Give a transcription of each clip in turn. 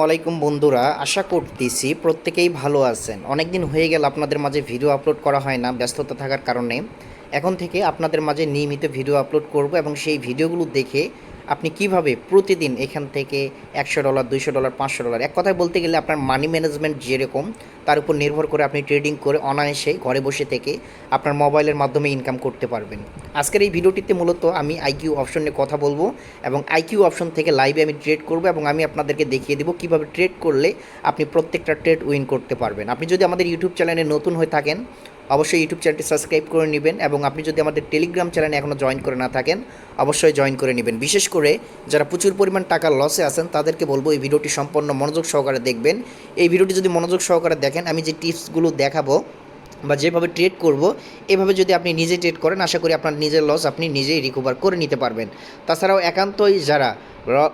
ওয়ালাইকুম বন্ধুরা, আশা করতেছি প্রত্যেকেই ভালো আছেন। অনেক দিন হয়ে গেল আপনাদের মাঝে ভিডিও আপলোড করা হয় না ব্যস্ততা থাকার কারণে। এখন থেকে আপনাদের মাঝে নিয়মিত ভিডিও আপলোড করব এবং সেই ভিডিওগুলো দেখে আপনি কিভাবে প্রতিদিন এখান থেকে $100, $200, $500, এক কথায় বলতে গেলে আপনার মানি ম্যানেজমেন্ট যেরকম তার উপর নির্ভর করে আপনি ট্রেডিং করে অনায়াসে ঘরে বসে থেকে আপনার মোবাইলের মাধ্যমে ইনকাম করতে পারবেন। আজকের এই ভিডিওটিতে মূলত আমি আইকিউ অপশন নিয়ে কথা বলবো এবং আইকিউ অপশন থেকে লাইভে আমি ট্রেড করব এবং আমি আপনাদেরকে দেখিয়ে দেবো কীভাবে ট্রেড করলে আপনি প্রত্যেকটা ট্রেড উইন করতে পারবেন। আপনি যদি আমাদের ইউটিউব চ্যানেলে নতুন হয়ে থাকেন অবশ্যই ইউটিউব চ্যানেলটি সাবস্ক্রাইব করে নেবেন এবং আপনি যদি আমাদের টেলিগ্রাম চ্যানেলে এখনও জয়েন করে না থাকেন অবশ্যই জয়েন করে নেবেন। বিশেষ করে যারা প্রচুর পরিমাণ টাকা লসে আছেন তাদেরকে বলবো এই ভিডিওটি সম্পূর্ণ মনোযোগ সহকারে দেখবেন। এই ভিডিওটি যদি মনোযোগ সহকারে দেখেন আমি যে টিপসগুলো দেখাবো বা যেভাবে ট্রেড করব এভাবে যদি আপনি নিজে ট্রেড করেন আশা করি আপনার নিজের লস আপনি নিজেই রিকভার করে নিতে পারবেন। তাছাড়াও একান্তই যারা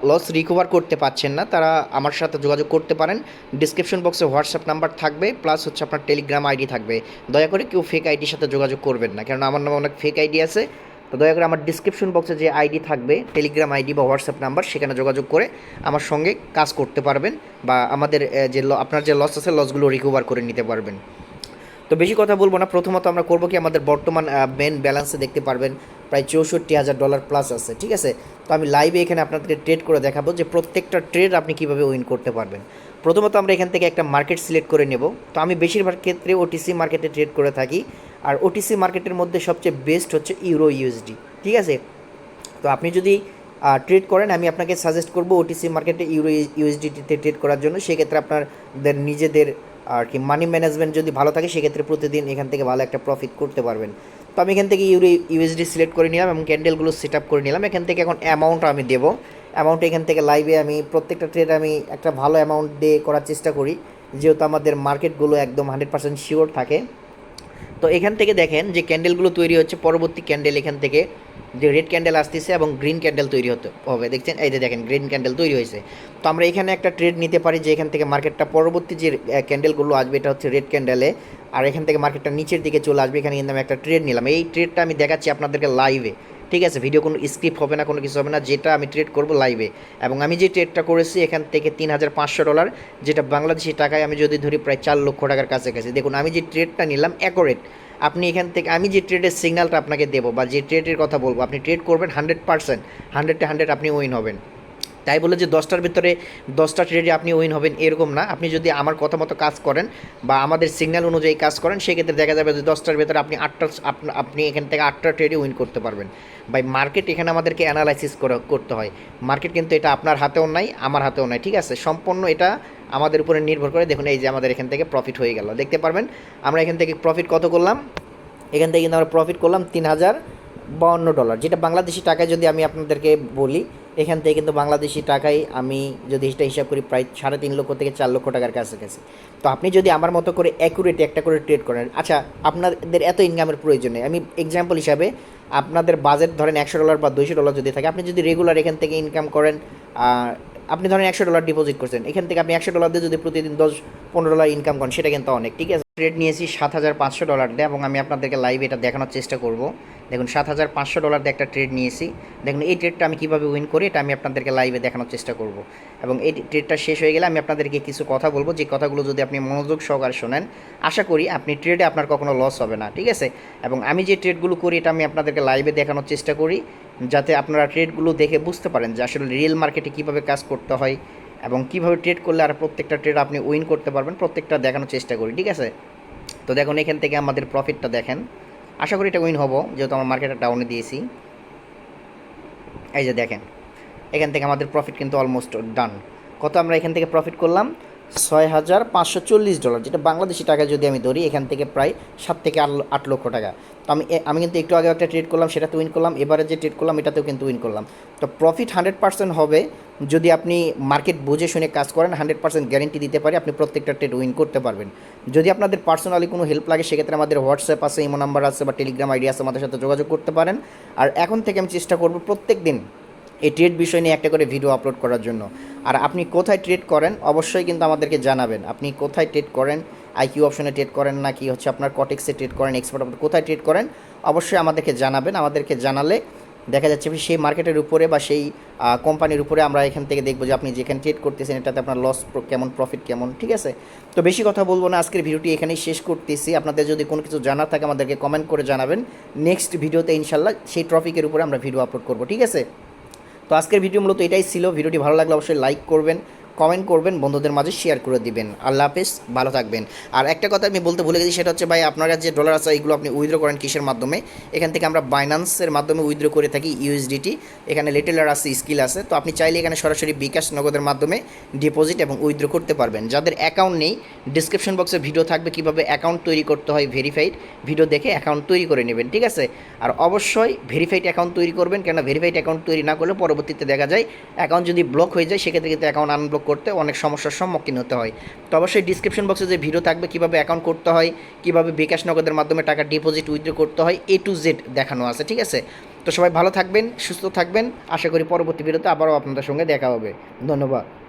লস রিকভার করতে পারছেন না তারা আমার সাথে যোগাযোগ করতে পারেন। ডিসক্রিপশন বক্সে হোয়াটসঅ্যাপ নাম্বার থাকবে, প্লাস হচ্ছে আপনার টেলিগ্রাম আইডি থাকবে। দয়া করে কেউ ফেক আইডির সাথে যোগাযোগ করবেন না, কারণ আমার নামে অনেক ফেক আইডি আছে। তো দয়া করে আমার ডিসক্রিপশন বক্সে যে আইডি থাকবে টেলিগ্রাম আইডি বা হোয়াটসঅ্যাপ নাম্বার সেখানে যোগাযোগ করে আমার সঙ্গে কাজ করতে পারবেন বা আমাদের যে আপনার যে লস আছে লসগুলো রিকভার করে নিতে পারবেন। তো বেশি কথা বলবো না, প্রথমত আমরা করবো কি আমাদের বর্তমান মেন ব্যালেন্সে দেখতে পারবেন প্রায় $64,000 প্লাস আছে। ঠিক আছে, তো আমি লাইভে এখানে আপনাদেরকে ট্রেড করে দেখাবো যে প্রত্যেকটা ট্রেড আপনি কীভাবে উইন করতে পারবেন। প্রথমত আমরা এখান থেকে একটা মার্কেট সিলেক্ট করে নেব। তো আমি বেশিরভাগ ক্ষেত্রে ওটিসি মার্কেটে ট্রেড করে থাকি, আর ওটিসি মার্কেটের মধ্যে সবচেয়ে বেস্ট হচ্ছে ইউরো ইউএসডি। ঠিক আছে, তো আপনি যদি ট্রেড করেন আমি আপনাকে সাজেস্ট করবো ওটিসি মার্কেটে ইউরো ইউএসডিটিতে ট্রেড করার জন্য। সেক্ষেত্রে আপনাদের নিজেদের আর কি মানি ম্যানেজমেন্ট যদি ভালো থাকে সেক্ষেত্রে প্রতিদিন এখান থেকে ভালো একটা প্রফিট করতে পারবেন। তো আমি এখান থেকে ইউরো ইউএসডি সিলেক্ট করে নিলাম এবং ক্যান্ডেলগুলো সেট আপ করে নিলাম। এখান থেকে এখন অ্যামাউন্ট আমি দেবো। অ্যামাউন্ট এখান থেকে লাইভে আমি প্রত্যেকটা ট্রেড আমি একটা ভালো অ্যামাউন্ট দিয়ে করার চেষ্টা করি, যেহেতু আমাদের মার্কেটগুলো একদম 100% শিওর থাকে। তো এখান থেকে দেখেন যে ক্যান্ডেলগুলো তৈরি হচ্ছে, পরবর্তী ক্যান্ডেল এখান থেকে যে রেড ক্যান্ডেল আসতেছে এবং গ্রিন ক্যান্ডেল তৈরি হতে হবে। দেখছেন এই যে দেখেন গ্রিন ক্যান্ডেল তৈরি হয়েছে। তো আমরা এখানে একটা ট্রেড নিতে পারি যে এখান থেকে মার্কেটটা পরবর্তী যে ক্যান্ডেলগুলো আসবে এটা হচ্ছে রেড ক্যান্ডেলে, আর এখান থেকে মার্কেটটা নিচের দিকে চলে আসবে। এখানে কিন্তু আমি একটা ট্রেড নিলাম, এই ট্রেডটা আমি দেখাচ্ছি আপনাদেরকে লাইভে। ঠিক আছে, ভিডিও কোনো স্ক্রিপ্ট হবে না, কোনো কিছু হবে না, যেটা আমি ট্রেড করব লাইভে। এবং আমি যে ট্রেডটা করেছি এখান থেকে $3,500, যেটা বাংলাদেশি টাকায় আমি যদি ধরি প্রায় $4 লক্ষ টাকার কাছাকাছি। দেখুন আমি যে ট্রেডটা নিলাম অ্যাকোরেট। আপনি এখান থেকে আমি যে ট্রেডের সিগন্যালটা আপনাকে দেবো বা যে ট্রেডের কথা বলবো আপনি ট্রেড করবেন 100%, 100-100 আপনি উইন হবেন। তাই বলে যে 10টার ভিতরে 10টা ট্রেডে আপনি উইন হবেন এরকম না। আপনি যদি আমার কথা মতো কাজ করেন বা আমাদের সিগন্যাল অনুযায়ী কাজ করেন সেক্ষেত্রে দেখা যাবে যে 10টার ভিতরে আপনি 8টা আপনি এখান থেকে 8টা ট্রেডে উইন করতে পারবেন। বাই মার্কেট এখানে আমাদেরকে অ্যানালাইসিস করতে হয়। মার্কেট কিন্তু এটা আপনার হাতেও নাই আমার হাতেও নাই। ঠিক আছে, সম্পূর্ণ এটা আমাদের উপরে নির্ভর করে। দেখুন এই যে আমাদের এখান থেকে প্রফিট হয়ে গেল, দেখতে পারবেন আমরা এখান থেকে প্রফিট কত করলাম। এখান থেকে কিন্তু আমরা প্রফিট করলাম $3,052, যেটা বাংলাদেশি টাকায় যদি আমি আপনাদেরকে বলি এখান থেকে কিন্তু বাংলাদেশি টাকায় আমি যদি এটা হিসাব করি প্রায় 3.5 লক্ষ থেকে 4 লক্ষ টাকার কাছাকাছি। তো আপনি যদি আমার মতো করে অ্যাকুরেট একটা করে ট্রেড করেন, আচ্ছা আপনাদের এত ইনকামের প্রয়োজন নেই, আমি এক্সাম্পল হিসাবে আপনাদের বাজেট ধরেন $100 বা $200 যদি থাকে, আপনি যদি রেগুলার এখান থেকে ইনকাম করেন, আপনি ধরেন $100 ডিপোজিট করছেন, এখান থেকে আপনি $100 দিয়ে যদি প্রতিদিন $10-15 ইনকাম করেন সেটা কিন্তু অনেক। ঠিক আছে, ট্রেড নিয়েছি $7,500 দিয়ে এবং আমি আপনাদেরকে লাইভ এটা দেখানোর চেষ্টা করব। দেখুন $7,500 দিয়ে একটা ট্রেড নিয়েছি। দেখুন এই ট্রেডটা আমি কীভাবে উইন করি এটা আমি আপনাদেরকে লাইভে দেখানোর চেষ্টা করব এবং এই ট্রেডটা শেষ হয়ে গেলে আমি আপনাদেরকে কিছু কথা বলবো, যে কথাগুলো যদি আপনি মনোযোগ সহকারে শোনেন আশা করি আপনি ট্রেডে আপনার কখনো লস হবে না। ঠিক আছে, এবং আমি যে ট্রেডগুলো করি এটা আমি আপনাদেরকে লাইভে দেখানোর চেষ্টা করি যাতে আপনারা ট্রেডগুলো দেখে বুঝতে পারেন যে আসলে রিয়েল মার্কেটে কীভাবে কাজ করতে হয় এবং কীভাবে ট্রেড করলে আর প্রত্যেকটা ট্রেড আপনি উইন করতে পারবেন, প্রত্যেকটা দেখানোর চেষ্টা করি। ঠিক আছে, তো দেখুন এখান থেকে আমাদের প্রফিটটা দেখেন, আশা করি এটা উইন হবো যেহেতু আমার মার্কেটটা ডাউনে দিয়েছি। এই যে দেখেন এখান থেকে আমাদের প্রফিট কিন্তু অলমোস্ট ডান। কত আমরা এখান থেকে প্রফিট করলাম $6,540, যেটা বাংলাদেশি টাকায় যদি আমি ধরি এখান থেকে প্রায় 7 থেকে 8 লক্ষ টাকা। তো আমি কিন্তু একটু আগে একটা ট্রেড করলাম সেটাতে উইন করলাম, এবারে যে ট্রেড করলাম এটাতেও কিন্তু উইন করলাম। তো প্রফিট 100% হবে যদি আপনি মার্কেট বুঝে শুনে কাজ করেন। 100% গ্যারেন্টি দিতে পারি আপনি প্রত্যেকটা ট্রেড উইন করতে পারবেন। যদি আপনাদের পার্সোনালি কোনো হেল্প লাগে সেক্ষেত্রে আমাদের হোয়াটসঅ্যাপ আছে, ইমো নাম্বার আছে বা টেলিগ্রাম আইডি আছে, আমাদের সাথে যোগাযোগ করতে পারেন। আর এখন থেকে আমি চেষ্টা করব প্রত্যেক দিন এই ট্রেড বিষয় নিয়ে একটা করে ভিডিও আপলোড করার জন্য। আর আপনি কোথায় ট্রেড করেন অবশ্যই কিন্তু আমাদেরকে জানাবেন। আপনি কোথায় ট্রেড করেন, আইকিউ অপশনে ট্রেড করেন নাকি হচ্ছে আপনার কটেক্সে ট্রেড করেন, এক্সপার্ট কোথায় ট্রেড করেন অবশ্যই আমাদেরকে জানাবেন। আমাদেরকে জানালে দেখা যাচ্ছে সেই মার্কেটের উপরে বা সেই কোম্পানির উপরে আমরা এখান থেকে দেখবো যে আপনি যেখানে ট্রেড করতেছেন এটাতে আপনার লস কেমন, প্রফিট কেমন। ঠিক আছে, তো বেশি কথা বলবো না, আজকের ভিডিওটি এখানেই শেষ করতেছি। আপনাদের যদি কোনো কিছু জানার থাকে আমাদেরকে কমেন্ট করে জানাবেন, নেক্সট ভিডিওতে ইনশাল্লাহ সেই টপিকের উপরে আমরা ভিডিও আপলোড করবো। ঠিক আছে, তো আজকের ভিডিও মূলত এটাই ছিল। ভিডিওটি ভালো লাগলে অবশ্যই লাইক করবেন, কমেন্ট করবেন, বন্ধুদের মাঝে শেয়ার করে দিবেন। আল্লাহ হাফেজ, ভালো থাকবেন। আর একটা কথা আমি বলতে ভুলে গেছি, সেটা হচ্ছে ভাই আপনারা যে ডলার আছে এগুলো আপনি উইথড্র করেন কিসের মাধ্যমে? এখান থেকে আমরা বাইন্যান্সের মাধ্যমে উইথড্র করে থাকি ইউএসডিটি। এখানে লিটেলার আছে, স্কিল আছে, তো আপনি চাইলে এখানে সরাসরি বিকাশ নগদের মাধ্যমে ডিপোজিট এবং উইথড্র করতে পারবেন। যাদের অ্যাকাউন্ট নেই, ডিসক্রিপশন বক্সে ভিডিও থাকবে কীভাবে অ্যাকাউন্ট তৈরি করতে হয়, ভেরিফাইড ভিডিও দেখে অ্যাকাউন্ট তৈরি করে নেবেন। ঠিক আছে, আর অবশ্যই ভেরিফাইড অ্যাকাউন্ট তৈরি করবেন, কেননা ভেরিফাইড অ্যাকাউন্ট তৈরি না করলে পরবর্তীতে দেখা যায় অ্যাকাউন্ট যদি ব্লক হয়ে যায়, সেক্ষেত্রে কিন্তু অ্যাকাউন্ট আনব্লক করতে অনেক সমস্যার সম্মুখীন হতে হয়। তো অবশ্যই ডিসক্রিপশন বক্সে যে ভিডিও থাকবে কীভাবে অ্যাকাউন্ট করতে হয়, কীভাবে বিকাশ নগদের মাধ্যমে টাকা ডিপোজিট উইথড্র করতে হয়, A to Z দেখানো আছে। ঠিক আছে, তো সবাই ভালো থাকবেন, সুস্থ থাকবেন। আশা করি পরবর্তী ভিডিওতে আবারও আপনাদের সঙ্গে দেখা হবে। ধন্যবাদ।